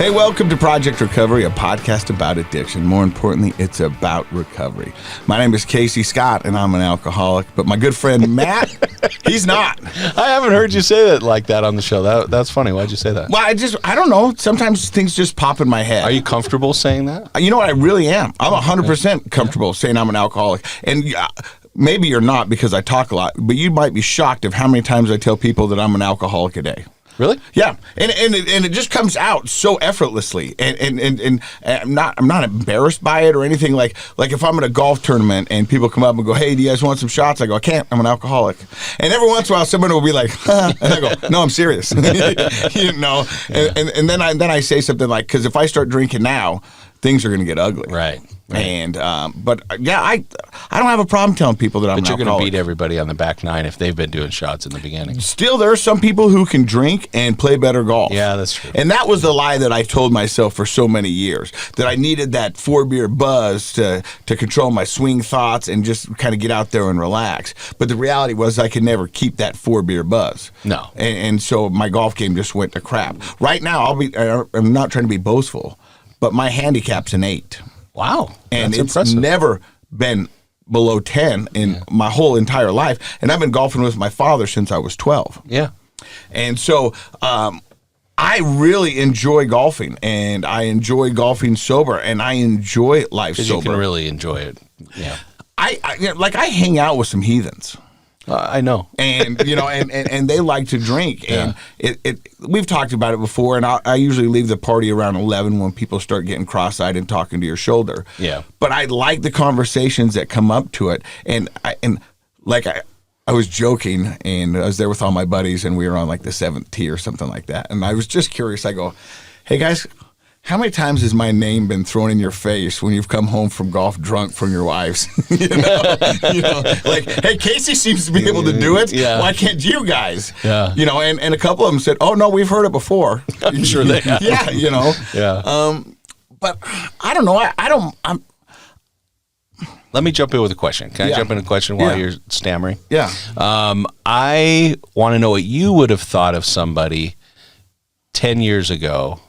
Hey, welcome to Project Recovery, a podcast about addiction. More importantly, it's about recovery. My name is Casey Scott, and I'm an alcoholic. But my good friend Matt, he's not. I haven't heard you say that like that on the show. That's funny. Why'd you say that? Well, I don't know. Sometimes things just pop in my head. Are you comfortable saying that? You know what? I really am. I'm 100% comfortable saying I'm an alcoholic. And maybe you're not because I talk a lot, but you might be shocked of how many times I tell people that I'm an alcoholic a day. Really? Yeah, and it just comes out so effortlessly, and I'm not embarrassed by it or anything. Like if I'm at a golf tournament and people come up and go, "Hey, do you guys want some shots?" I go, "I can't. I'm an alcoholic." And every once in a while, someone will be like, "Huh?" And I go, "No, I'm serious." You know, and then I say something like, "Because if I start drinking now, things are going to get ugly." Right. And but yeah, I don't have a problem telling people that I'm an alcoholic. But you're going to beat everybody on the back nine if they've been doing shots in the beginning. Still, there are some people who can drink and play better golf. Yeah, that's true. And that was the lie that I told myself for so many years, that I needed that 4-beer buzz to control my swing thoughts and just kind of get out there and relax. But the reality was I could never keep that 4-beer buzz. No. And so my golf game just went to crap. Right now, I'm not trying to be boastful, but my handicap's an 8. Wow. And that's it's impressive. never been below 10 in my whole entire life. And I've been golfing with my father since I was 12. Yeah. And so I really enjoy golfing, and I enjoy golfing sober, and I enjoy life sober. You can really enjoy it. Yeah. I hang out with some heathens. I know. And you know, and they like to drink, and we've talked about it before. And I usually leave the party around 11 when people start getting cross-eyed and talking to your shoulder. Yeah. But I like the conversations that come up to it, and I was joking, and I was there with all my buddies, and we were on like the 7th tee or something like that, and I was just curious. I go, "Hey guys, how many times has my name been thrown in your face when you've come home from golf drunk from your wives?" you know, like, "Hey, Casey seems to be able to do it. Yeah. Why can't you guys?" Yeah. You know, and a couple of them said, "Oh no, we've heard it before." I'm sure they have. Yeah, you know. Yeah. But I don't know. I'm. Let me jump in with a question. Can I jump in a question while you're stammering? Yeah. I want to know what you would have thought of somebody 10 years ago,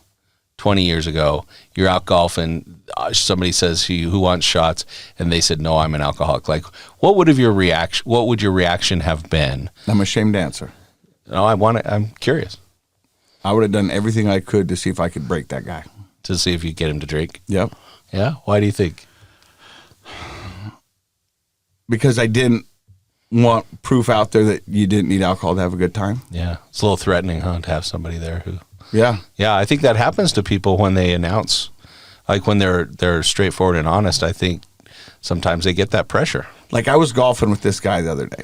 20 years ago. You're out golfing. Somebody says to you, "Who wants shots?" And they said, "No, I'm an alcoholic." Like, what would your reaction have been? I'm ashamed to answer. No, I'm curious I would have done everything I could to see if I could break that guy. to see if you get him to drink. Yep. Yeah. Why do you think? Because I didn't want proof out there that you didn't need alcohol to have a good time. Yeah, it's a little threatening, huh, to have somebody there who. Yeah. Yeah, I think that happens to people when they announce, like when they're straightforward and honest. I think sometimes they get that pressure. Like I was golfing with this guy the other day,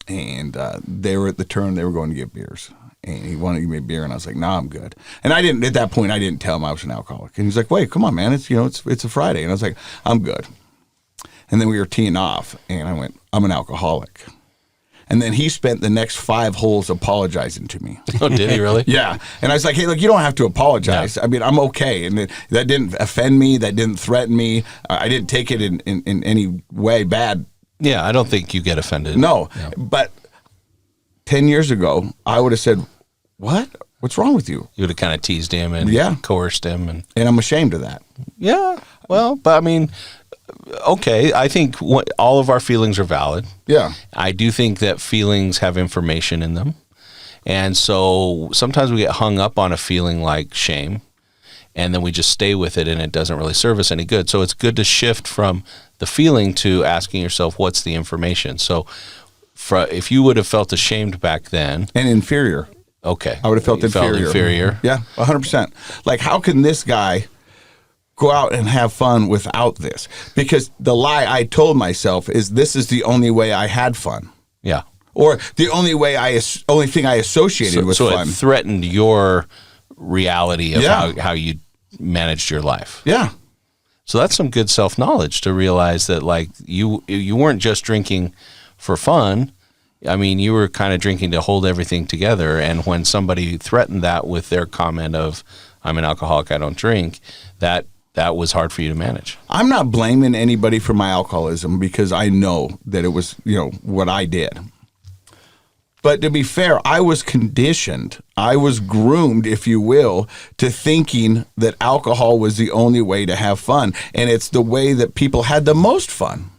and they were at the turn. They were going to get beers, and he wanted to give me a beer, and I was like, "Nah, I'm good." And I didn't at that point. I didn't tell him I was an alcoholic, and he's like, "Wait, come on, man. It's it's a Friday," and I was like, "I'm good." And then we were teeing off, and I went, "I'm an alcoholic." And then he spent the next 5 holes apologizing to me. Oh, did he really? Yeah. And I was like, "Hey, look, you don't have to apologize. Yeah. I mean, I'm okay." And that didn't offend me. That didn't threaten me. I didn't take it in any way bad. Yeah, I don't think you get offended. No. Yeah. But 10 years ago, I would have said, "What? What's wrong with you?" You would have kind of teased him and coerced him. And I'm ashamed of that. Yeah, well, but I mean, okay, I think all of our feelings are valid. Yeah. I do think that feelings have information in them. And so sometimes we get hung up on a feeling like shame, and then we just stay with it, and it doesn't really serve us any good. So it's good to shift from the feeling to asking yourself, what's the information? So if you would have felt ashamed back then. And inferior. Okay. I would have felt inferior. Yeah, 100%. Like, how can this guy go out and have fun without this? Because the lie I told myself is this is the only way I had fun. Yeah. Or the only thing I associated with fun. So it threatened your reality of how you managed your life. Yeah. So that's some good self-knowledge to realize that, like, you weren't just drinking for fun. I mean, you were kind of drinking to hold everything together. And when somebody threatened that with their comment of, "I'm an alcoholic, I don't drink," that was hard for you to manage. I'm not blaming anybody for my alcoholism because I know that it was, what I did. But to be fair, I was conditioned. I was groomed, if you will, to thinking that alcohol was the only way to have fun. And it's the way that people had the most fun.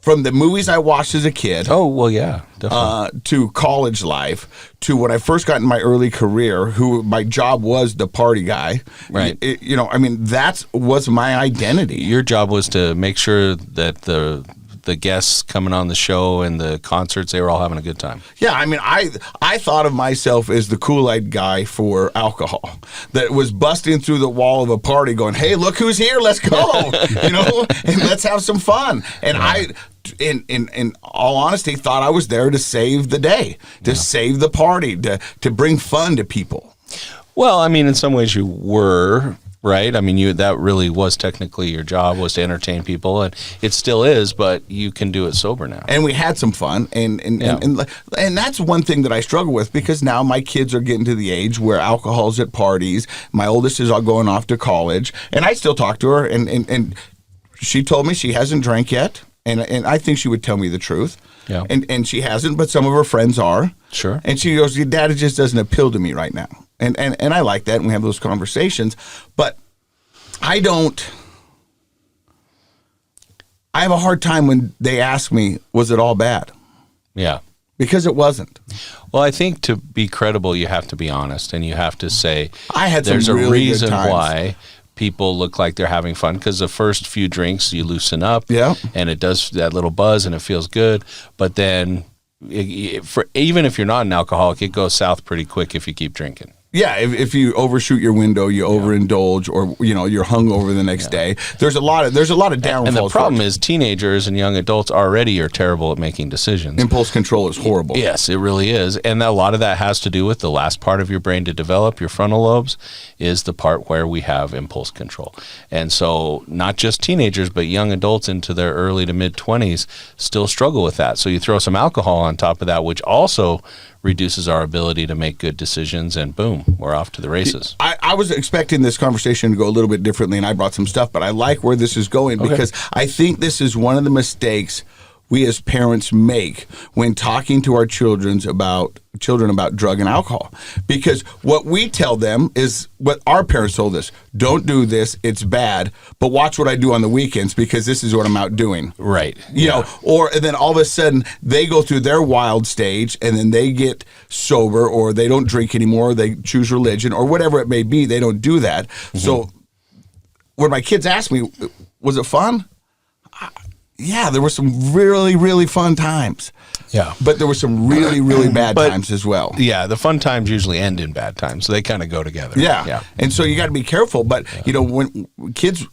From the movies I watched as a kid. Oh, well, yeah, definitely. To college life, to when I first got in my early career, who my job was the party guy. Right. That was my identity. Your job was to make sure that the guests coming on the show and the concerts, they were all having a good time. Yeah, I mean, I thought of myself as the Kool-Aid guy for alcohol that was busting through the wall of a party going, hey, look who's here, let's go, and let's have some fun. And I, in all honesty, thought I was there to save the day, to save the party, to bring fun to people. Well, I mean, in some ways you were, right? I mean, that really was technically your job, was to entertain people, and it still is, but you can do it sober now. And we had some fun, and that's one thing that I struggle with, because now my kids are getting to the age where alcohol's at parties. My oldest is all going off to college, and I still talk to her, and she told me she hasn't drank yet, and I think she would tell me the truth. Yeah. And she hasn't, but some of her friends are. Sure. And she goes, your dad, it just doesn't appeal to me right now. And I like that, and we have those conversations. But I have a hard time when they ask me, was it all bad? Yeah. Because it wasn't. Well, I think to be credible, you have to be honest, and you have to say, I had some there's really a reason good times. why people look like they're having fun, because the first few drinks you loosen up, and it does that little buzz and it feels good, but then even if you're not an alcoholic, it goes south pretty quick if you keep drinking. Yeah, if you overshoot your window, you overindulge, or you're hungover the next day. There's a lot of downfalls. And the problem is teenagers and young adults already are terrible at making decisions. Impulse control is horrible. Yes, it really is. And a lot of that has to do with the last part of your brain to develop, your frontal lobes, is the part where we have impulse control. And so not just teenagers, but young adults into their early to mid-20s still struggle with that. So you throw some alcohol on top of that, which also reduces our ability to make good decisions, and boom, we're off to the races. I was expecting this conversation to go a little bit differently, and I brought some stuff, but I like where this is going, because I think this is one of the mistakes we as parents make when talking to our children about drug and alcohol. Because what we tell them is what our parents told us: don't do this, it's bad, but watch what I do on the weekends, because this is what I'm out doing. Right. And then all of a sudden they go through their wild stage, and then they get sober, or they don't drink anymore, or they choose religion, or whatever it may be. They don't do that. So when my kids ask me, was it fun? Yeah, there were some really, really fun times. Yeah. But there were some really, really bad times as well. Yeah, the fun times usually end in bad times, so they kind of go together. Yeah. And so you got to be careful. But, when kids,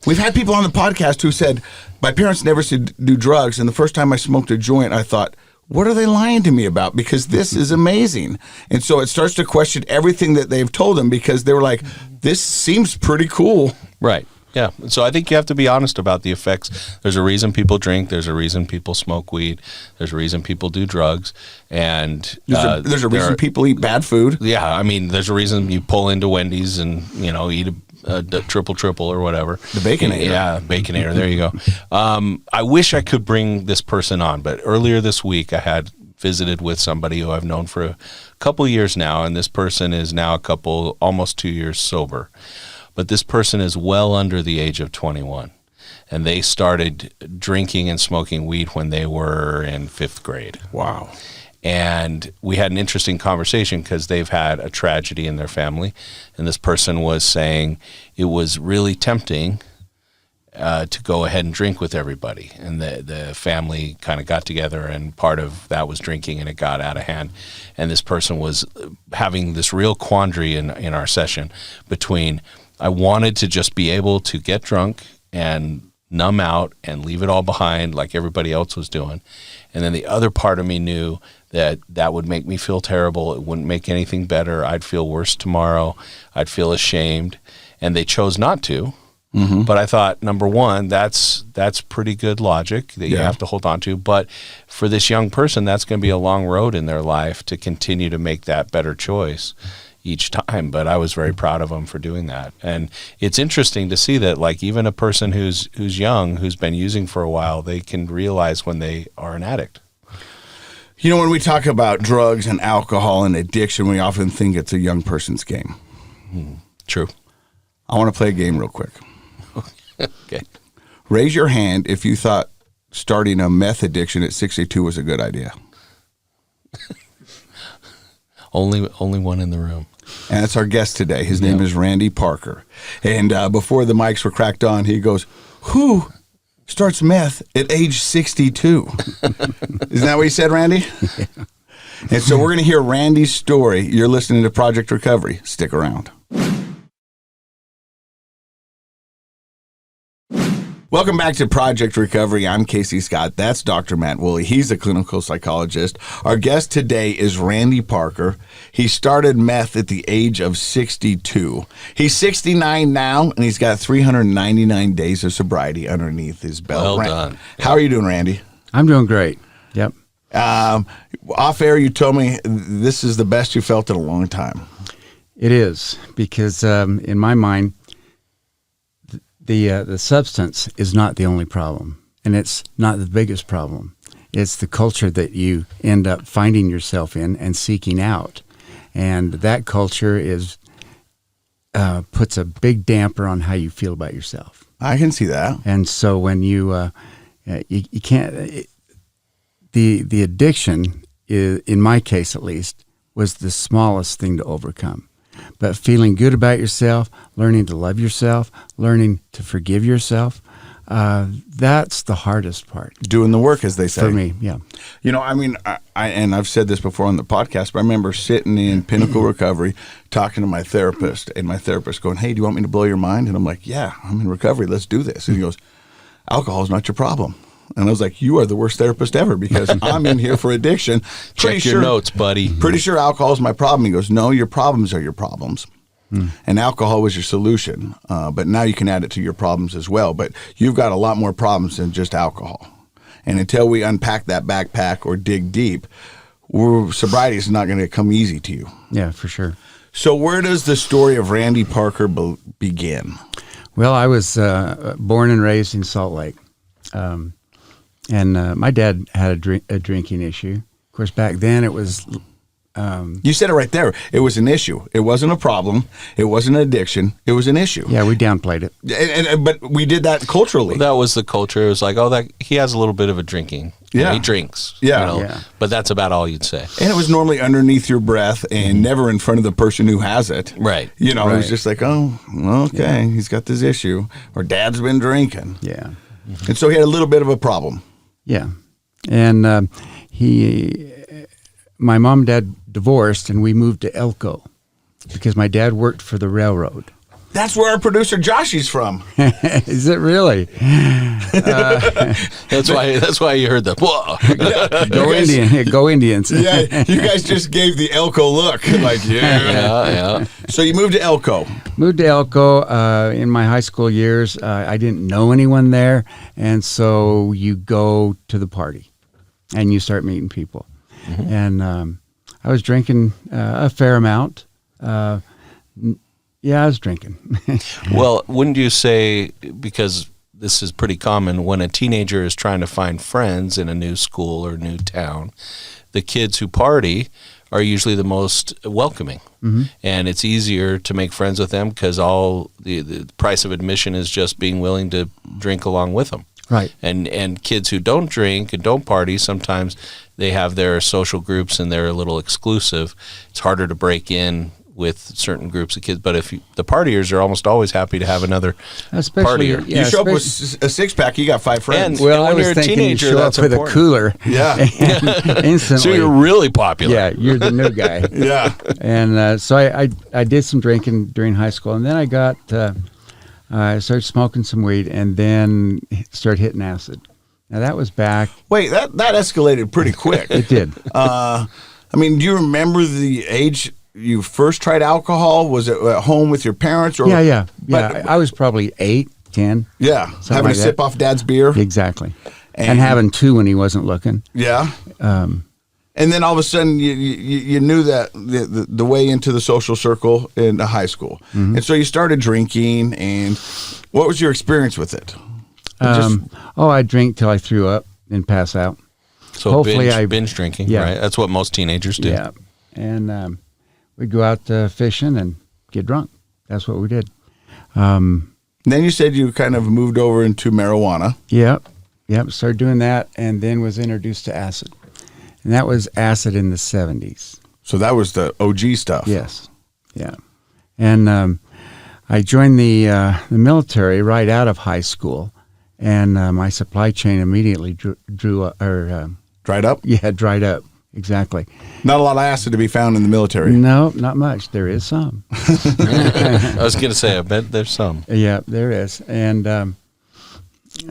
we've had people on the podcast who said, my parents never said do drugs, and the first time I smoked a joint, I thought, what are they lying to me about? Because this is amazing. And so it starts to question everything that they've told them, because they were like, this seems pretty cool. Right. Yeah. So I think you have to be honest about the effects. There's a reason people drink. There's a reason people smoke weed. There's a reason people do drugs. And there's a reason people eat bad food. Yeah. I mean, there's a reason you pull into Wendy's and, eat a triple or whatever. The Baconator. Yeah. Baconator. There you go. I wish I could bring this person on, but earlier this week I had visited with somebody who I've known for a couple years now. And this person is now almost 2 years sober. But this person is well under the age of 21, and they started drinking and smoking weed when they were in 5th grade. Wow. And we had an interesting conversation, because they've had a tragedy in their family, and this person was saying it was really tempting to go ahead and drink with everybody. And the family kind of got together, and part of that was drinking, and it got out of hand. And this person was having this real quandary in our session between, I wanted to just be able to get drunk and numb out and leave it all behind like everybody else was doing. And then the other part of me knew that would make me feel terrible. It wouldn't make anything better. I'd feel worse tomorrow. I'd feel ashamed. And they chose not to. Mm-hmm. But I thought, number one, that's pretty good logic that you have to hold on to. But for this young person, that's going to be a long road in their life to continue to make that better choice each time. But I was very proud of them for doing that. And it's interesting to see that, like, even a person who's young, who's been using for a while, they can realize when they are an addict. You know, when we talk about drugs and alcohol and addiction, we often think it's a young person's game. True. I want to play a game real quick. Okay. Raise your hand if you thought starting a meth addiction at 62 was a good idea. Only one in the room. And that's our guest today. His name is Randy Parker. And before the mics were cracked on, he goes, who starts meth at age 62? Isn't that what he said, Randy? Yeah. And so we're going to hear Randy's story. You're listening to Project Recovery. Stick around. Welcome back to Project Recovery. I'm Casey Scott. That's Dr. Matt Woolley. He's a clinical psychologist. Our guest today is Randy Parker. He started meth at the age of 62. He's 69 now, and he's got 399 days of sobriety underneath his belt. Well done. How are you doing, Randy? I'm doing great. Yep. Off air, you told me this is the best you felt in a long time. It is, because in my mind, the substance is not the only problem, and it's not the biggest problem. It's the culture that you end up finding yourself in and seeking out, and that culture is puts a big damper on how you feel about yourself. I can see that. And so when you can't, the addiction is, in my case at least, was the smallest thing to overcome. But feeling good about yourself, learning to love yourself, learning to forgive yourself, that's the hardest part. Doing the work, as they say. For me, yeah. You know, I mean, and I've said this before on the podcast, but I remember sitting in Pinnacle Recovery talking to my therapist, and my therapist going, hey, do you want me to blow your mind? And I'm like, yeah, I'm in recovery. Let's do this. And he goes, alcohol is not your problem. And I was like, you are the worst therapist ever, because I'm in here for addiction. Check your notes, buddy. Pretty sure alcohol is my problem. He goes, no, your problems are your problems. And alcohol was your solution. But now you can add it to your problems as well. But you've got a lot more problems than just alcohol. And until we unpack that backpack or dig deep, sobriety is not going to come easy to you. Yeah, for sure. So where does the story of Randy Parker begin? Well, I was born and raised in Salt Lake. And my dad had a drinking issue. Of course, back then it was... you said it right there. It was an issue. It wasn't a problem. It wasn't an addiction. It was an issue. Yeah, we downplayed it. But we did that culturally. That was the culture. It was like, oh, that he has a little bit of a drinking. Yeah. He drinks. Yeah. Yeah. But that's about all you'd say. And it was normally underneath your breath and never in front of the person who has it. Right. You know, Right. it was just like, oh, okay, he's got this issue. Or dad's been drinking. Yeah. And so he had a little bit of a problem. Yeah. And my mom and dad divorced, and we moved to Elko because my dad worked for the railroad. That's where our producer Joshy's from. Is it really? That's why you heard the whoa. Go Indian, go Indians. Yeah, you guys just gave the Elko look. Like, Yeah. So you moved to Elko. Moved to Elko in my high school years. I didn't know anyone there, and so you go to the party, and you start meeting people. And I was drinking a fair amount. Yeah, I was drinking. Well, wouldn't you say, because this is pretty common, when a teenager is trying to find friends in a new school or new town, the kids who party are usually the most welcoming. And it's easier to make friends with them because all the price of admission is just being willing to drink along with them. Right. And kids who don't drink and don't party, sometimes they have their social groups and they're a little exclusive. It's harder to break in with certain groups of kids, but the partiers are almost always happy to have another partier. Yeah, you show up with a six-pack, you got 5 friends. Well, And when I was you're a thinking teenager, you show that's up with important. a cooler. Yeah. And instantly. So you're really popular. Yeah, you're the new guy. Yeah. And so I did some drinking during high school, and then I started smoking some weed, and then started hitting acid. Now that was back. Wait, that escalated pretty quick. It did. I mean, do you remember the age you first tried alcohol? Was it at home with your parents? Or, Yeah. But, I was probably 8, 10. Yeah, having like a sip that. off Dad's beer. Exactly. And- And having 2 when he wasn't looking. Yeah. And then all of a sudden, you knew that the way into the social circle in the high school, and so you started drinking. And what was your experience with it? I drink till I threw up and pass out. So hopefully binge drinking, Yeah. right? That's what most teenagers do. Yeah. And we'd go out fishing and get drunk. That's what we did. Then you said you kind of moved over into marijuana. Yep. Started doing that, and then was introduced to acid. And that was acid in the 70s. So that was the OG stuff. Yes. Yeah. And I joined the military right out of high school, and my supply chain immediately Dried up? Yeah, dried up. Exactly. Not a lot of acid to be found in the military. No, not much. There is some. I was going to say, I bet there's some. Yeah, there is. And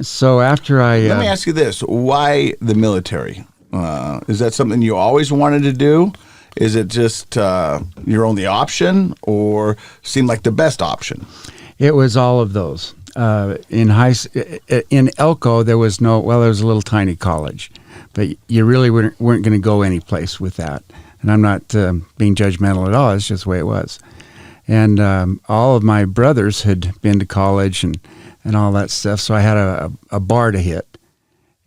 so after Let me ask you this. Why the military? Is that something you always wanted to do? Is it just your only option, or seemed like the best option? It was all of those. In Elko, there was there was a little tiny college, but you really weren't going to go any place with that. And I'm not being judgmental at all. It's just the way it was. And all of my brothers had been to college and all that stuff, so I had a bar to hit.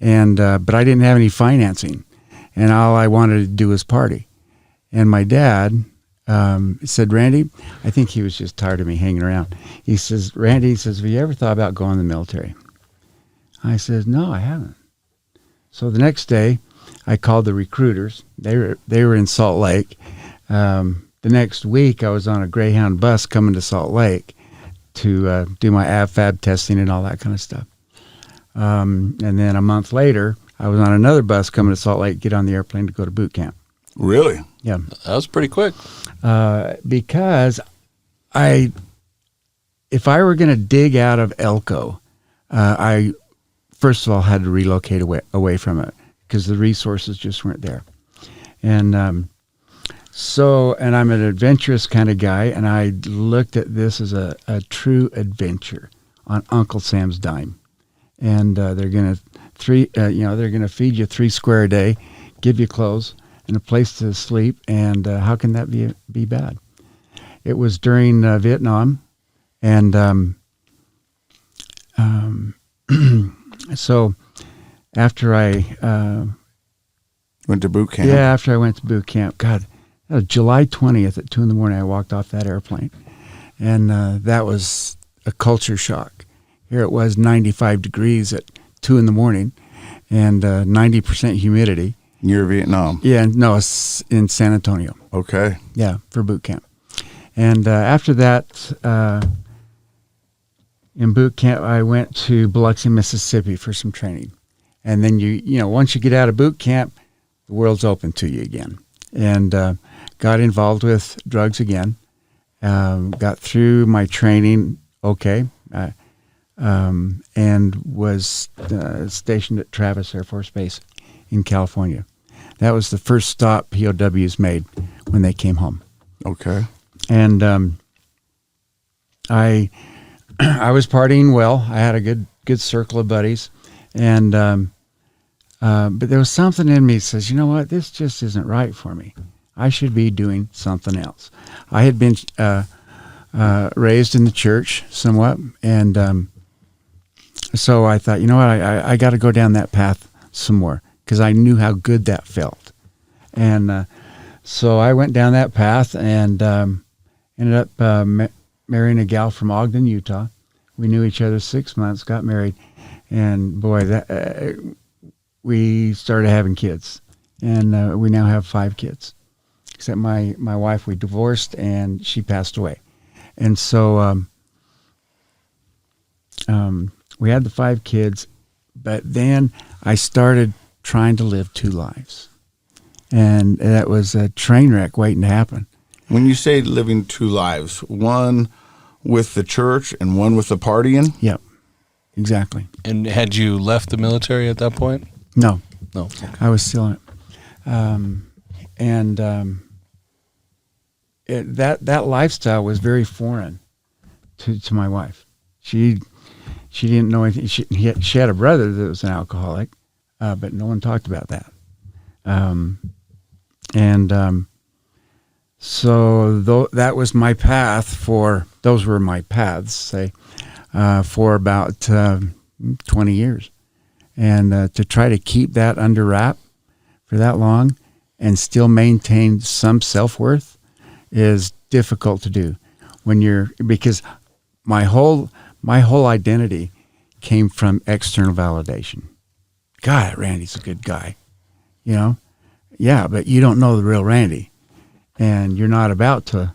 And but I didn't have any financing, and all I wanted to do was party. And my dad said, Randy, I think he was just tired of me hanging around. He says, Randy, have you ever thought about going to the military? I says, no, I haven't. So the next day, I called the recruiters. They were in Salt Lake. The next week, I was on a Greyhound bus coming to Salt Lake to do my AFAB testing and all that kind of stuff. And then a month later, I was on another bus coming to Salt Lake, get on the airplane to go to boot camp. Really? Yeah. That was pretty quick. Because if I were going to dig out of Elko, I first of all had to relocate away from it because the resources just weren't there. And and I'm an adventurous kind of guy, and I looked at this as a true adventure on Uncle Sam's dime. And they're going to they're going to feed you 3 square a day, give you clothes and a place to sleep, and how can that be bad? It was during Vietnam, and so after I went to boot camp. Yeah, after I went to boot camp, God, that was July 20th at 2 a.m. I walked off that airplane, and that was a culture shock. Here it was 95 degrees at 2 a.m. and 90% humidity. You're Vietnam. Yeah, no, it's in San Antonio. Okay. Yeah, for boot camp. And after that, in boot camp, I went to Biloxi, Mississippi for some training. And then once you get out of boot camp, the world's open to you again. And got involved with drugs again. Got through my training okay, and was stationed at Travis Air Force Base in California. That was the first stop POWs made when they came home. Okay. And I was partying well. I had a good circle of buddies, and but there was something in me that says, you know what, this just isn't right for me. I should be doing something else. I had been raised in the church somewhat, and so I thought, you know what, I got to go down that path some more, because I knew how good that felt. And so I went down that path and ended up marrying a gal from Ogden, Utah. We knew each other 6 months, got married, and boy, we started having kids. And we now have 5 kids. Except my wife, we divorced, and she passed away. And so we had the 5 kids, but then I started trying to live 2 lives. And that was a train wreck waiting to happen. When you say living 2 lives, one with the church and one with the partying? Yep, exactly. And had you left the military at that point? No. No. Okay. I was still in it. That lifestyle was very foreign to my wife. She didn't know anything. She had a brother that was an alcoholic, but no one talked about that. So that was my path those were my paths, say, for about 20 years. And to try to keep that under wrap for that long and still maintain some self-worth is difficult to do because my whole identity came from external validation. God, Randy's a good guy, Yeah, but you don't know the real Randy, and you're not about to.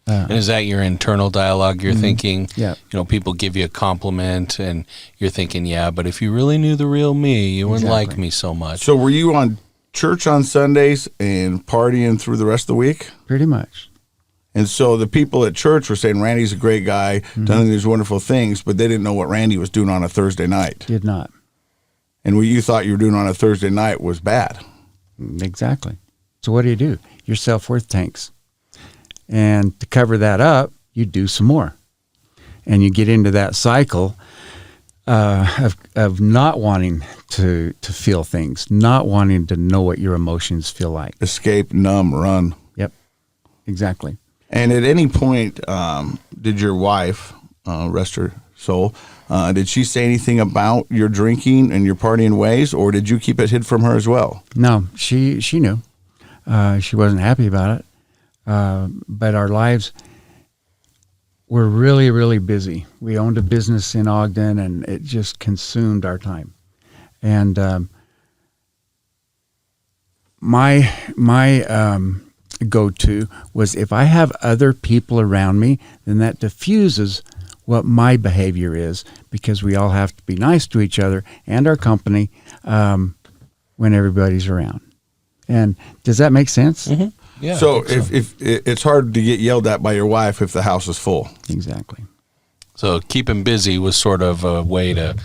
And is that your internal dialogue? You're thinking, yeah. People give you a compliment, and you're thinking, yeah, but if you really knew the real me, you wouldn't like me so much. So were you on church on Sundays and partying through the rest of the week? Pretty much. And so the people at church were saying Randy's a great guy, done these wonderful things, but they didn't know what Randy was doing on a Thursday night. Did not. And what you thought you were doing on a Thursday night was bad. Exactly. So what do? Your self-worth tanks. And to cover that up, you do some more. And you get into that cycle of not wanting to feel things, not wanting to know what your emotions feel like. Escape, numb, run. Yep, exactly. And at any point, did your wife, rest her soul, did she say anything about your drinking and your partying ways, or did you keep it hid from her as well? No, she knew. She wasn't happy about it. But our lives were really, really busy. We owned a business in Ogden, and it just consumed our time. And my go-to was if I have other people around me, then that diffuses what my behavior is, because we all have to be nice to each other and our company when everybody's around. And does that make sense? Mm-hmm. Yeah. So if it's hard to get yelled at by your wife if the house is full. Exactly. So keeping busy was sort of a way to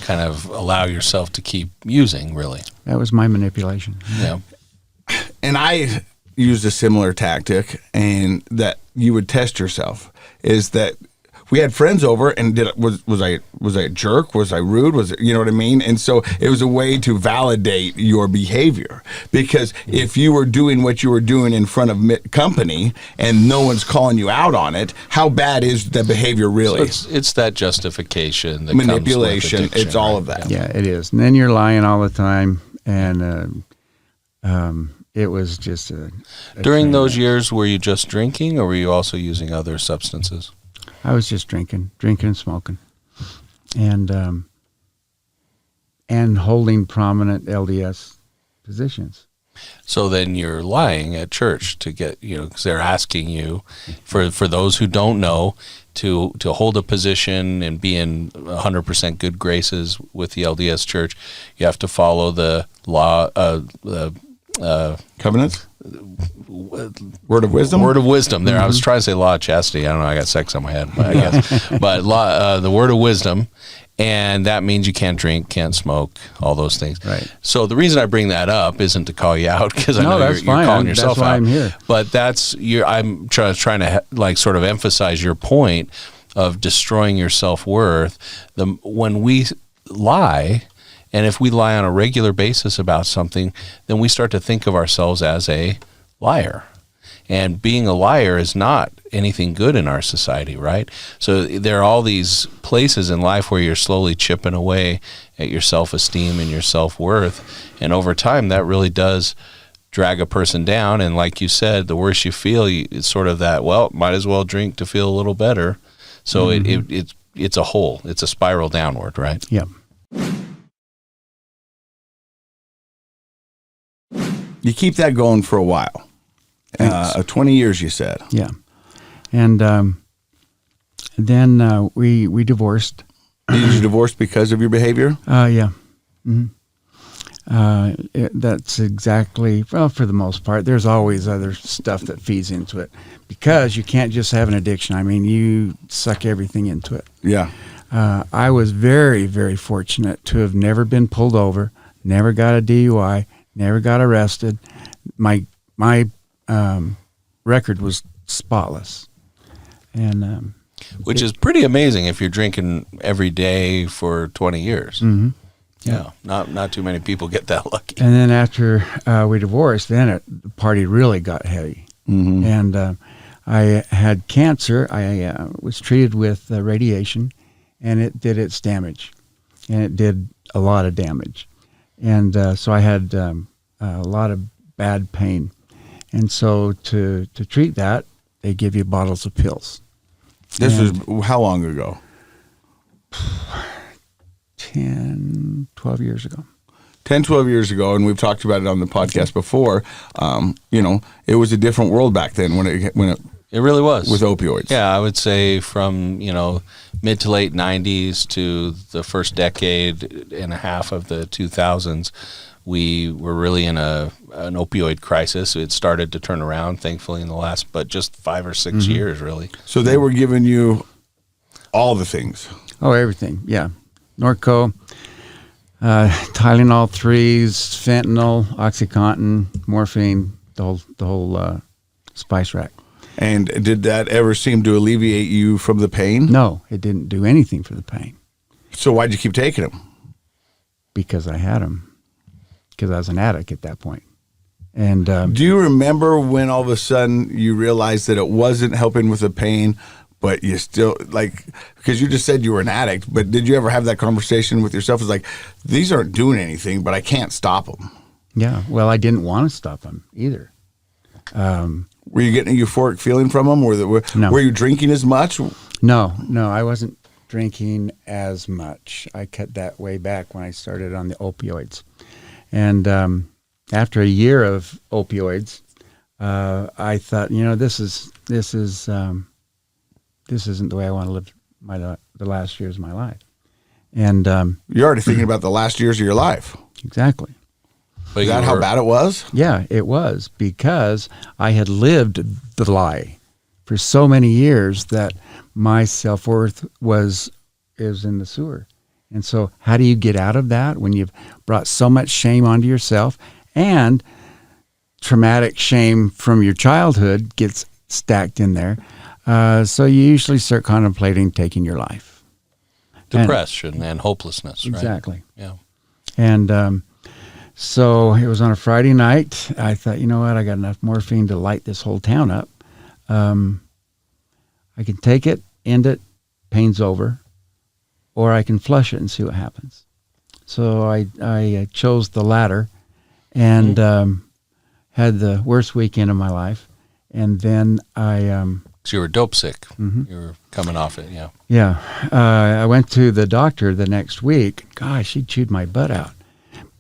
kind of allow yourself to keep using, really. That was my manipulation. Yeah. And I used a similar tactic, and that you would test yourself, is that we had friends over, and was I a jerk? Was I rude? Was it, you know what I mean? And so it was a way to validate your behavior, because if you were doing what you were doing in front of company and no one's calling you out on it, how bad is the behavior really? So it's that justification, that manipulation. Comes with addiction, it's all of that. Yeah, it is. And then you're lying all the time, and it was just a During those years, were you just drinking, or were you also using other substances? I was just drinking and smoking, and holding prominent LDS positions. So then you're lying at church to get, because they're asking you, for those who don't know, to hold a position and be in 100% good graces with the LDS church, you have to follow the law, Covenants? Word of wisdom? Word of wisdom. There, I was trying to say law of chastity. I don't know. I got sex on my head, but I guess. But law, the word of wisdom, and that means you can't drink, can't smoke, all those things. Right. So the reason I bring that up isn't to call you out, because I know that's you're calling yourself that's why out. I'm here. But I'm trying to sort of emphasize your point of destroying your self-worth. When we lie, and if we lie on a regular basis about something, then we start to think of ourselves as a liar. And being a liar is not anything good in our society, right? So there are all these places in life where you're slowly chipping away at your self-esteem and your self-worth. And over time, that really does drag a person down. And like you said, the worse you feel, it's sort of that, well, might as well drink to feel a little better. So it's a hole. It's a spiral downward, right? Yeah. You keep that going for a while. 20 years, you said. Yeah. And then we divorced. Did you divorce because of your behavior? Yeah. Mm-hmm. That's exactly, well, for the most part. There's always other stuff that feeds into it, because you can't just have an addiction. I mean, you suck everything into it. Yeah. I was very, very fortunate to have never been pulled over, never got a DUI, never got arrested. My record was spotless. And which is pretty amazing if you're drinking every day for 20 years. Mm-hmm. Yeah, not too many people get that lucky. And then after we divorced, then the party really got heavy. Mm-hmm. And I had cancer. I was treated with radiation, and it did its damage. And it did a lot of damage. And so I had a lot of bad pain. And so to treat that, they give you bottles of pills. This was how long ago? 10, 12 years ago. 10, 12 years ago, and we've talked about it on the podcast before. It was a different world back then when It really was. with opioids. Yeah, I would say from, mid to late 90s to the first decade and a half of the 2000s, we were really in an opioid crisis. It started to turn around, thankfully, in the last, but just 5 or 6 years, really. So they were giving you all the things. Oh, everything. Yeah. Norco, Tylenol 3s, fentanyl, OxyContin, morphine, the whole spice rack. And did that ever seem to alleviate you from the pain? No, it didn't do anything for the pain So why'd you keep taking them? because I had them, because I was an addict at that point. And Do you remember when all of a sudden you realized that it wasn't helping with the pain, but you still, because you just said you were an addict, but did you ever have that conversation with yourself? It's like, these aren't doing anything, but I can't stop them. yeah, well, I didn't want to stop them either. Were you getting a euphoric feeling from them? No. Were you drinking as much? No, I wasn't drinking as much. I cut that way back when I started on the opioids. And after a year of opioids, I thought, this isn't the way I want to live the last years of my life. And You're already thinking about the last years of your life. exactly. But Is that how bad it was? Yeah, it was, because I had lived the lie for so many years that my self-worth is in the sewer. And so how do you get out of that when you've brought so much shame onto yourself, and traumatic shame from your childhood gets stacked in there? So you usually start contemplating taking your life. depression and hopelessness, right? Exactly. Yeah. And so it was on a Friday night. I thought, you know what? I got enough morphine to light this whole town up. I can take it, end it, pain's over, or I can flush it and see what happens. So I chose the latter, and had the worst weekend of my life. And then So you were dope sick. You were coming off it, yeah. Yeah. I went to the doctor the next week. Gosh, she chewed my butt out.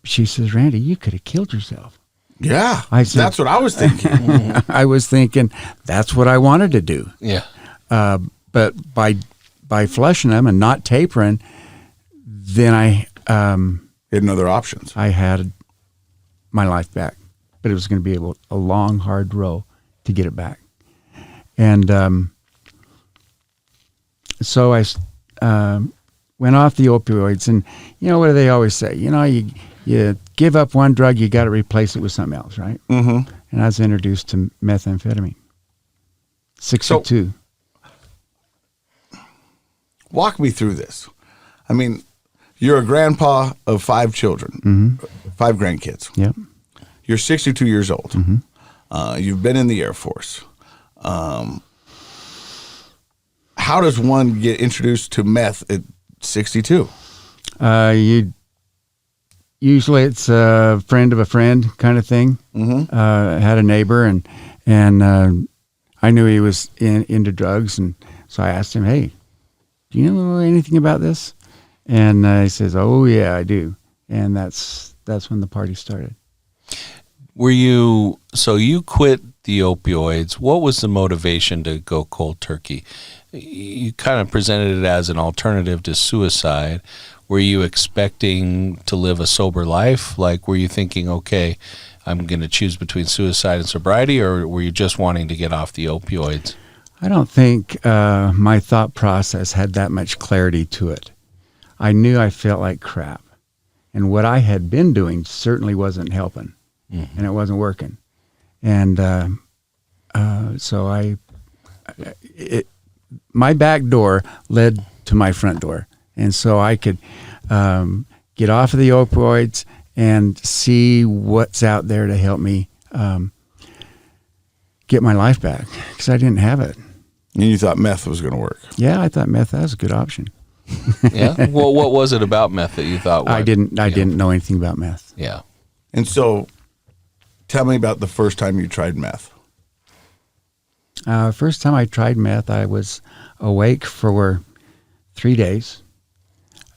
She says, Randy, you could have killed yourself. Yeah, I said- that's what I was thinking. I was thinking that's what I wanted to do. Yeah. But by flushing them and not tapering, then I You had no other options. I had my life back. But it was going to be a long, hard row to get it back. And so I went off the opioids. And, what do they always say? You give up one drug, you got to replace it with something else, right? Mm-hmm. And I was introduced to methamphetamine. 62. Walk me through this. I mean, you're a grandpa of 5 children, 5 grandkids. Yep. You're 62 years old. You've been in the Air Force. How does one get introduced to meth at 62? Usually it's a friend of a friend kind of thing. Had a neighbor, and I knew he was into drugs, and so I asked him, "Hey, do you know anything about this?" And he says, "Oh yeah, I do." And that's when the party started. So you quit the opioids. What was the motivation to go cold turkey? You kind of presented it as an alternative to suicide. Were you expecting to live a sober life? Like, were you thinking, okay, I'm going to choose between suicide and sobriety, or were you just wanting to get off the opioids? I don't think my thought process had that much clarity to it. I knew I felt like crap. And what I had been doing certainly wasn't helping. And it wasn't working. And so my back door led to my front door. And so I could get off of the opioids and see what's out there to help me get my life back, because I didn't have it. And you thought meth was going to work. Yeah, I thought meth was a good option. Yeah. Well, what was it about meth that you thought? I didn't know anything about meth. Yeah. And so Tell me about the first time you tried meth. First time I tried meth, I was awake for 3 days,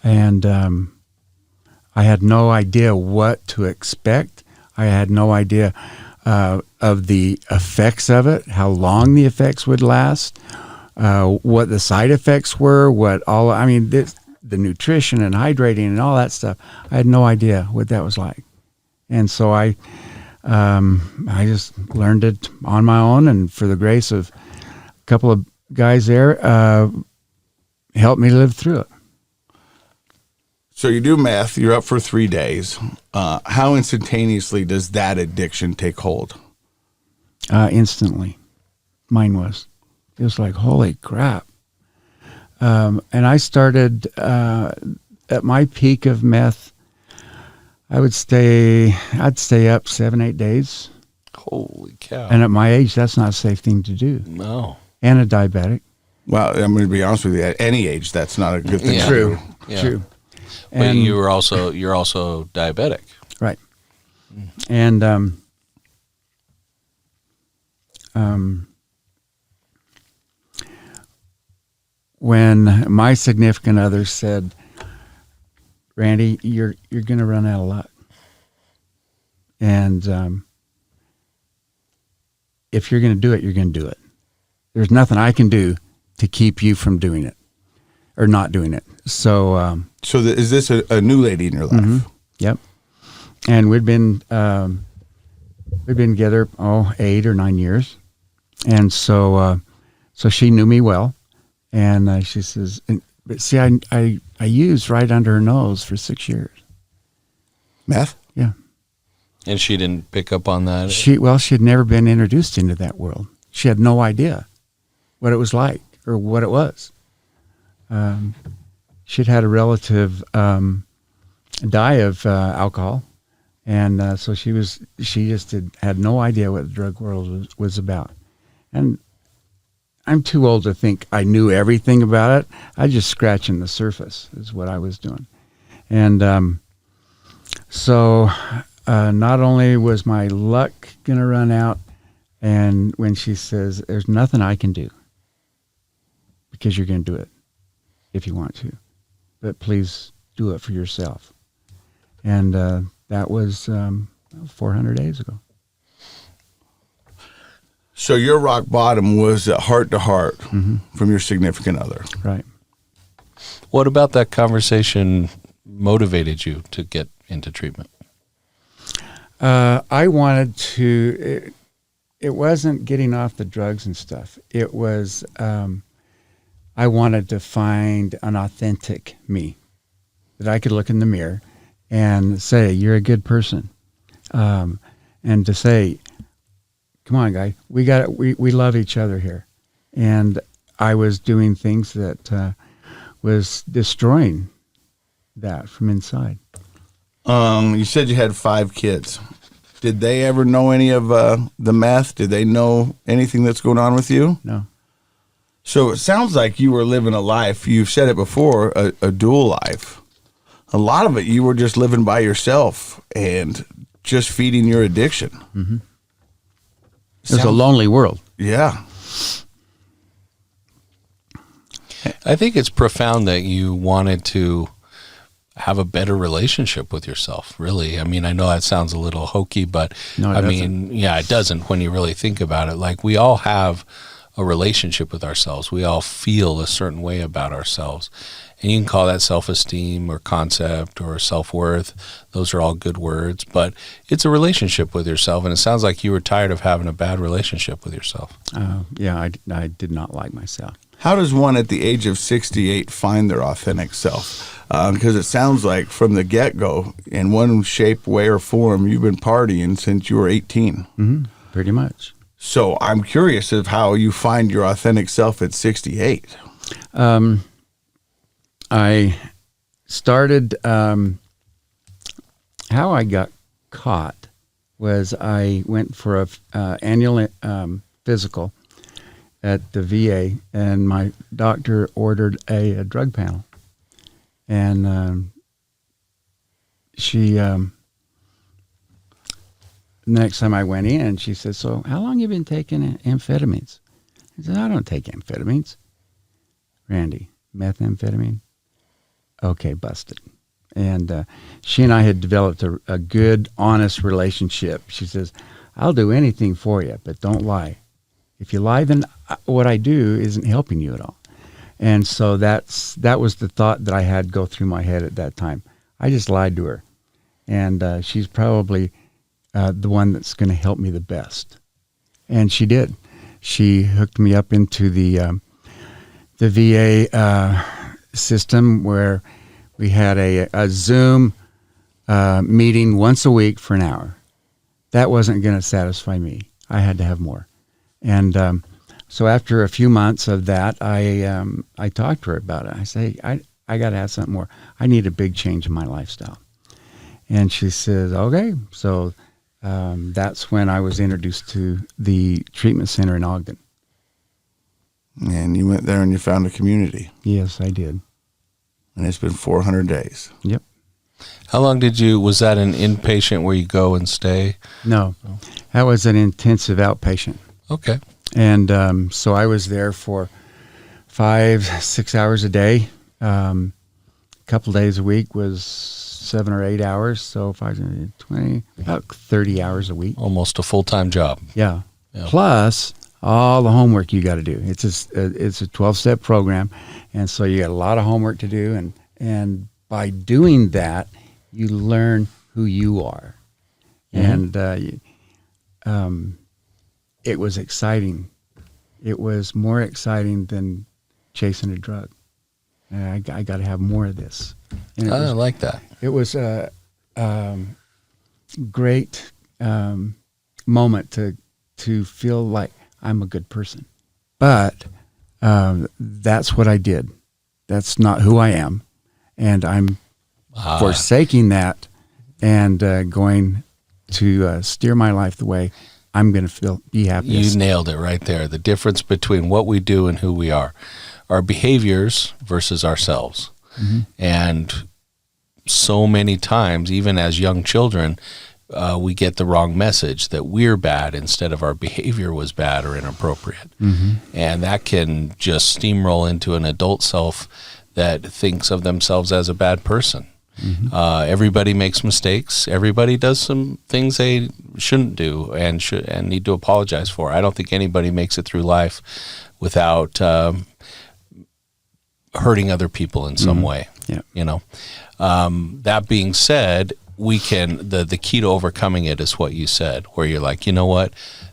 and I had no idea what to expect. I had no idea of the effects of it, how long the effects would last, what the side effects were, the nutrition and hydrating and all that stuff. I had no idea what that was like. And so I just learned it on my own, and for the grace of a couple of guys there, helped me live through it. So you do meth, you're up for 3 days. How instantaneously does that addiction take hold? Instantly. Mine was. It was like, holy crap. And I started at my peak of meth. I'd stay up 7-8 days. Holy cow. And at my age, that's not a safe thing to do. No. And a diabetic. Well, I'm going to be honest with you. At any age, that's not a good thing. Yeah. to do. Yeah. True. But And you're also diabetic. right. And when my significant other said, "Randy, you're going to run out of luck, and if you're going to do it, you're going to do it. There's nothing I can do to keep you from doing it or not doing it." So, Is this a new lady in your life? Yep. And we'd been together 8 or 9 years, and so she knew me well, and she says, "But see, I used right under her nose for 6 years." Meth? Yeah. And she didn't pick up on that? She had never been introduced into that world. She had no idea what it was like or what it was. She'd had a relative die of alcohol, and so she just had no idea what the drug world was about. And I'm too old to think I knew everything about it. I just scratching the surface is what I was doing. And so not only was my luck going to run out, and when she says, "There's nothing I can do," because you're going to do it if you want to, but please do it for yourself. And that was 400 days ago. So your rock bottom was heart to heart from your significant other. Right. What about that conversation motivated you to get into treatment? I wanted to, it wasn't getting off the drugs and stuff. It was, I wanted to find an authentic me that I could look in the mirror and say, "You're a good person." And to say, "Come on, guy, we love each other here." And I was doing things that was destroying that from inside. You said you had 5 kids. Did they ever know any of the meth? Did they know anything that's going on with you? No. So it sounds like you were living a life, you've said it before, a dual life. A lot of it you were just living by yourself and just feeding your addiction. Mm-hmm. It was a lonely world. Yeah. I think it's profound that you wanted to have a better relationship with yourself, really. I mean, I know that sounds a little hokey, but No, it doesn't. it doesn't when you really think about it. Like, we all have a relationship with ourselves. We all feel a certain way about ourselves. And you can call that self-esteem or concept or self-worth. Those are all good words, but it's a relationship with yourself. And it sounds like you were tired of having a bad relationship with yourself. Yeah, I did not like myself. How does one at the age of 68 find their authentic self? Because it sounds like from the get-go, in one shape, way, or form, you've been partying since you were 18. Mm-hmm. Pretty much. So I'm curious of how you find your authentic self at 68. I started, how I got caught was I went for a annual physical at the VA, and my doctor ordered a drug panel. And the next time I went in, she said, "So how long you been taking amphetamines?" I said, "I don't take amphetamines." "Randy, methamphetamine?" "Okay, busted." And she and I had developed a good, honest relationship. She says, "I'll do anything for you, but don't lie. If you lie, then what I do isn't helping you at all." And so that was the thought that I had go through my head at that time. I just lied to her. And she's probably the one that's going to help me the best. And she did. She hooked me up into the VA system where we had a Zoom meeting once a week for an hour. That wasn't going to satisfy me. I had to have more. And so after a few months of that, I talked to her about it. I say, I got to have something more. I need a big change in my lifestyle. And she says, okay. So that's when I was introduced to the treatment center in Ogden. And you went there and you found a community. Yes, I did. And it's been 400 days. Yep. How long was that an inpatient where you go and stay? No, that was an intensive outpatient. Okay. And so I was there for 5-6 hours a day. A couple days a week was 7 or 8 hours. So 5, 20, about 30 hours a week. Almost a full-time job. Yeah. Plus all the homework you got to do. It's a 12-step program. And so you got a lot of homework to do. And by doing that, you learn who you are. Mm-hmm. And it was exciting. It was more exciting than chasing a drug. I got to have more of this. And I like that. It was a great moment to feel like I'm a good person. But that's what I did. That's not who I am. And I'm forsaking that and going to steer my life the way I'm going to be happiest. You nailed it right there. The difference between what we do and who we are. Our behaviors versus ourselves. Mm-hmm. And so many times, even as young children, we get the wrong message that we're bad instead of our behavior was bad or inappropriate. Mm-hmm. And that can just steamroll into an adult self that thinks of themselves as a bad person. Mm-hmm. Everybody makes mistakes. Everybody does some things they shouldn't do and need to apologize for. I don't think anybody makes it through life without hurting other people in some way. Yeah. You know. That being said, we can the key to overcoming it is what you said, where you're like, you know what,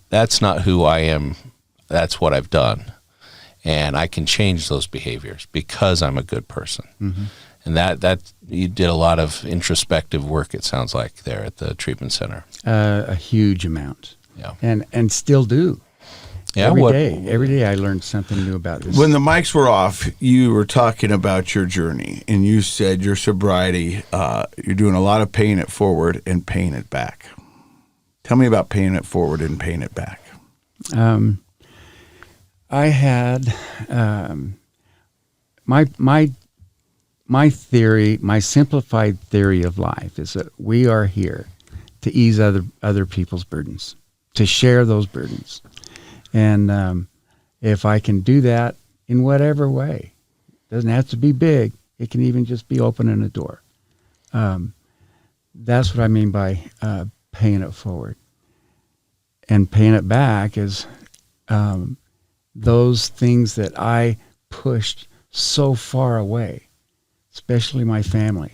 that's not who I am. That's what I've done, and I can change those behaviors because I'm a good person. Mm-hmm. And that you did a lot of introspective work, it sounds like, there at the treatment center. A huge amount. Yeah. And still do. Yeah. Every day I learned something new about this. When the mics were off, you were talking about your journey, and you said your sobriety, you're doing a lot of paying it forward and paying it back. Tell me about paying it forward and paying it back. I had my theory, my simplified theory of life is that we are here to ease other people's burdens, to share those burdens. And if I can do that in whatever way, it doesn't have to be big. It can even just be opening a door. That's what I mean by paying it forward. And paying it back is those things that I pushed so far away, especially my family.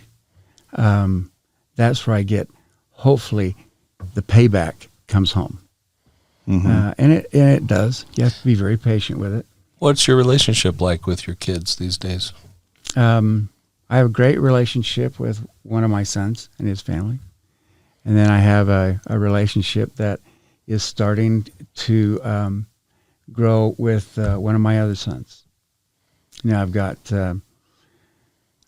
That's where I get, hopefully, the payback comes home. Mm-hmm. And it does. You have to be very patient with it. What's your relationship like with your kids these days? I have a great relationship with one of my sons and his family. And then I have a relationship that is starting to grow with one of my other sons. Now I've got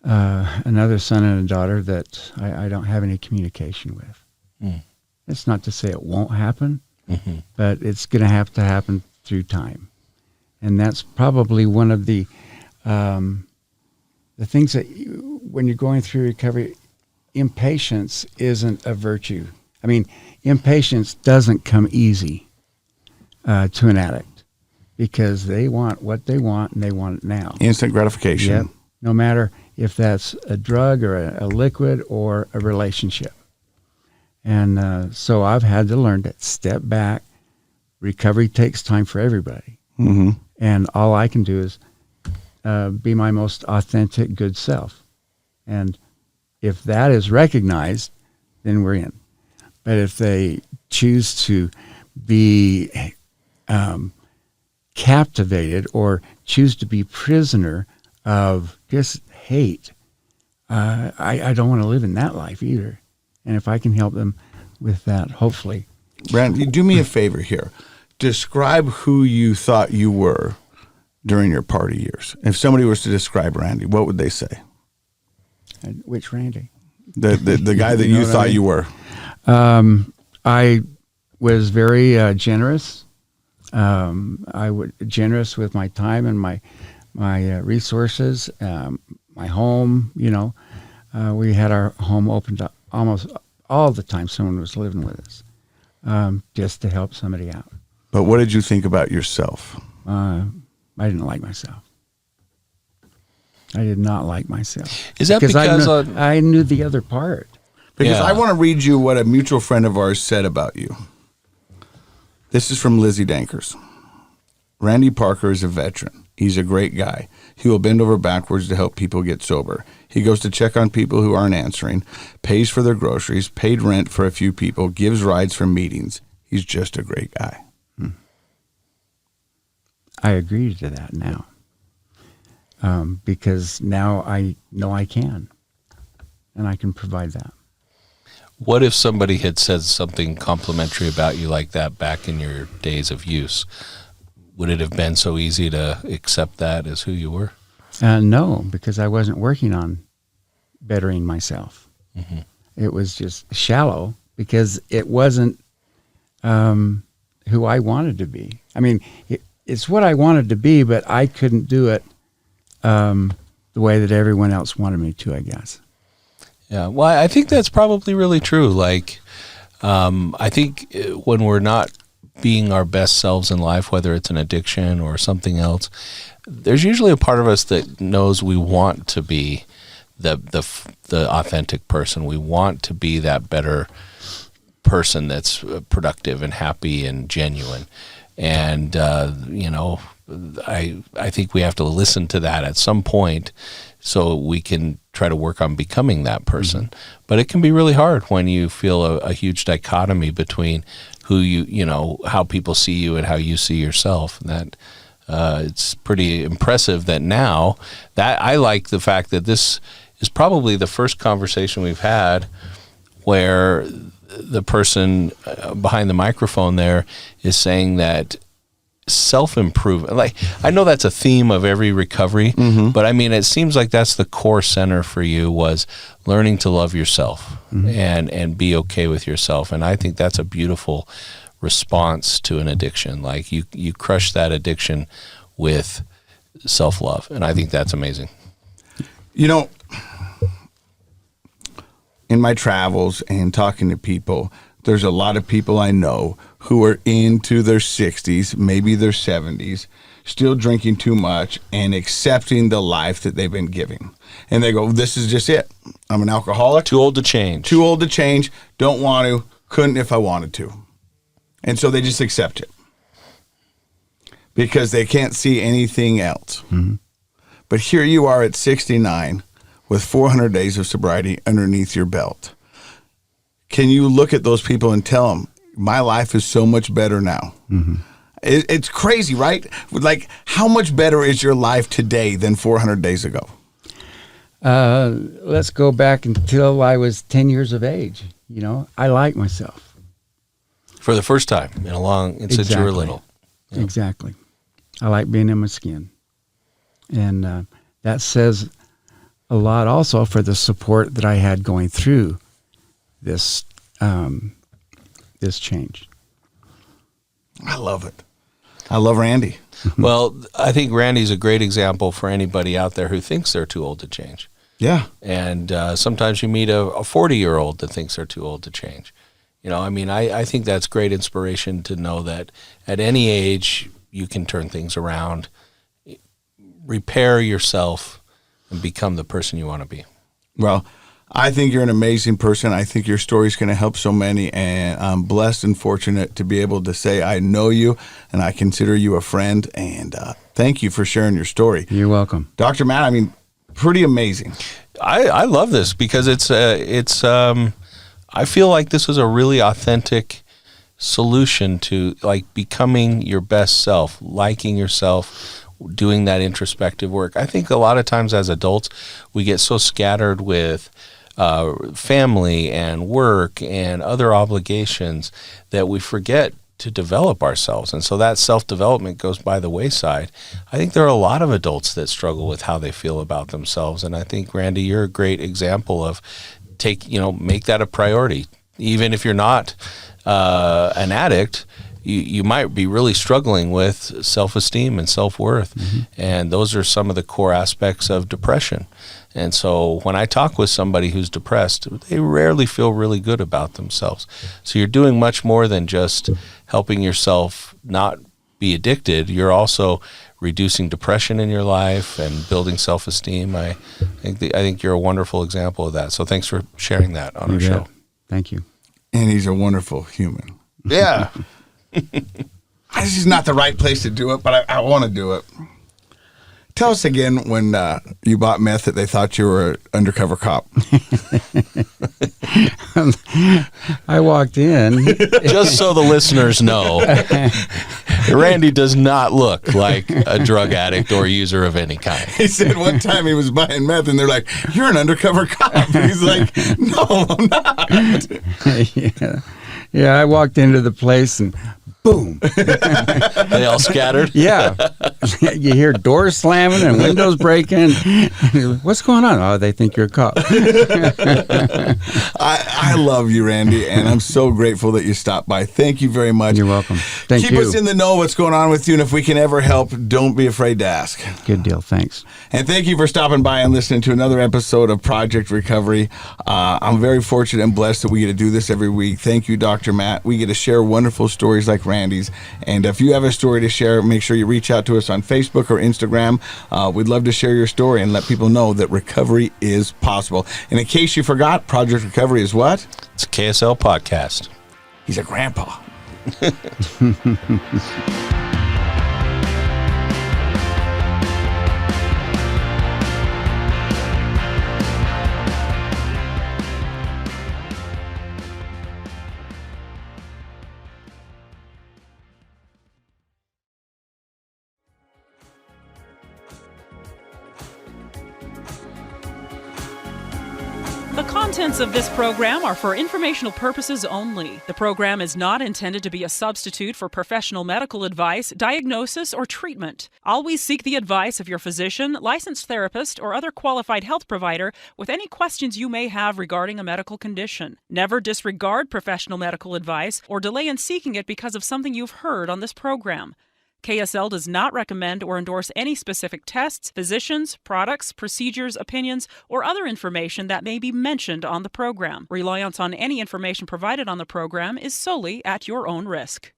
another son and a daughter that I don't have any communication with. Mm. It's not to say it won't happen, mm-hmm. but it's going to have to happen through time. And that's probably one of the things that when you're going through recovery, impatience isn't a virtue. I mean, impatience doesn't come easy to an addict because they want what they want and they want it now. Instant gratification. Yep. No matter if that's a drug or a liquid or a relationship. And so I've had to learn to step back. Recovery takes time for everybody. Mm-hmm. And all I can do is be my most authentic, good self. And if that is recognized, then we're in. But if they choose to be captivated or choose to be prisoner of just hate, I don't want to live in that life either. And if I can help them with that, hopefully. Randy, do me a favor here. Describe who you thought you were during your party years. If somebody was to describe Randy, what would they say? Which Randy? The guy that you thought you were. I was very generous. I would generous with my time and my resources, my home. We had our home opened up almost all the time someone was living with us, just to help somebody out. But what did you think about yourself? I didn't like myself. I did not like myself. Is that because I knew the other part? Because I want to read you what a mutual friend of ours said about you. This is from Lizzie Dankers. Randy Parker is a veteran. He's a great guy. He will bend over backwards to help people get sober. He goes to check on people who aren't answering, pays for their groceries, paid rent for a few people, gives rides for meetings. He's just a great guy. I agree to that now. Because now I know I can, and I can provide that. What if somebody had said something complimentary about you like that back in your days of use? Would it have been so easy to accept that as who you were? No, because I wasn't working on bettering myself. Mm-hmm. It was just shallow because it wasn't who I wanted to be. I mean, it's what I wanted to be, but I couldn't do it the way that everyone else wanted me to, I guess. Yeah, well, I think that's probably really true. Like, I think when we're not being our best selves in life, whether it's an addiction or something else, there's usually a part of us that knows we want to be the authentic person. We want to be that better person that's productive and happy and genuine. And, I think we have to listen to that at some point so we can try to work on becoming that person. Mm-hmm. But it can be really hard when you feel a huge dichotomy between who how people see you and how you see yourself. And that it's pretty impressive that now that I like the fact that this is probably the first conversation we've had where the person behind the microphone there is saying that self-improvement, like I know that's a theme of every recovery, mm-hmm. but I mean, it seems like that's the core center for you, was learning to love yourself, mm-hmm. and be okay with yourself. And I think that's a beautiful response to an addiction. Like you crush that addiction with self-love. And I think that's amazing. In my travels and talking to people, there's a lot of people I know who are into their 60s, maybe their 70s, still drinking too much and accepting the life that they've been giving. And they go, this is just it. I'm an alcoholic. Too old to change. Too old to change. Don't want to. Couldn't if I wanted to. And so they just accept it because they can't see anything else. Mm-hmm. But here you are at 69 with 400 days of sobriety underneath your belt. Can you look at those people and tell them, my life is so much better now? Mm-hmm. It's crazy, right? Like, how much better is your life today than 400 days ago? Let's go back until I was 10 years of age. I like myself. For the first time since you were little. Yeah. Exactly. I like being in my skin. And that says a lot also for the support that I had going through this change. I love it. I love Randy. Well, I think Randy's a great example for anybody out there who thinks they're too old to change. Yeah. And sometimes you meet a 40-year-old that thinks they're too old to change. I think that's great inspiration to know that at any age you can turn things around, repair yourself, and become the person you want to be. Well, I think you're an amazing person. I think your story is going to help so many, and I'm blessed and fortunate to be able to say I know you and I consider you a friend, and thank you for sharing your story. You're welcome. Dr. Matt, pretty amazing. I love this because I feel like this is a really authentic solution to like becoming your best self, liking yourself, doing that introspective work. I think a lot of times as adults, we get so scattered with family and work and other obligations that we forget to develop ourselves. And so that self-development goes by the wayside. I think there are a lot of adults that struggle with how they feel about themselves. And I think, Randy, you're a great example of make that a priority. Even if you're not an addict, you might be really struggling with self-esteem and self-worth. Mm-hmm. And those are some of the core aspects of depression. And so when I talk with somebody who's depressed, they rarely feel really good about themselves. So you're doing much more than just helping yourself not be addicted. You're also reducing depression in your life and building self-esteem. I think you're a wonderful example of that. So thanks for sharing that on our show. Thank you. And he's a wonderful human. Yeah. This is not the right place to do it, but I want to do it. Tell us again when you bought meth that they thought you were an undercover cop. I walked in. Just so the listeners know, Randy does not look like a drug addict or user of any kind. He said one time he was buying meth and they're like, "You're an undercover cop." And he's like, "No, I'm not." Yeah, I walked into the place and boom. They all scattered? Yeah. You hear doors slamming and windows breaking. What's going on? Oh, they think you're a cop. I love you, Randy, and I'm so grateful that you stopped by. Thank you very much. You're welcome. Thank you. Keep us in the know what's going on with you, and if we can ever help, don't be afraid to ask. Good deal. Thanks. And thank you for stopping by and listening to another episode of Project Recovery. I'm very fortunate and blessed that we get to do this every week. Thank you, Dr. Matt. We get to share wonderful stories like Randy's. And if you have a story to share, make sure you reach out to us on Facebook or Instagram. We'd love to share your story and let people know that recovery is possible. And in case you forgot, Project Recovery is what? It's a KSL podcast. He's a grandpa. The contents of this program are for informational purposes only. The program is not intended to be a substitute for professional medical advice, diagnosis, or treatment. Always seek the advice of your physician, licensed therapist, or other qualified health provider with any questions you may have regarding a medical condition. Never disregard professional medical advice or delay in seeking it because of something you've heard on this program. KSL does not recommend or endorse any specific tests, physicians, products, procedures, opinions, or other information that may be mentioned on the program. Reliance on any information provided on the program is solely at your own risk.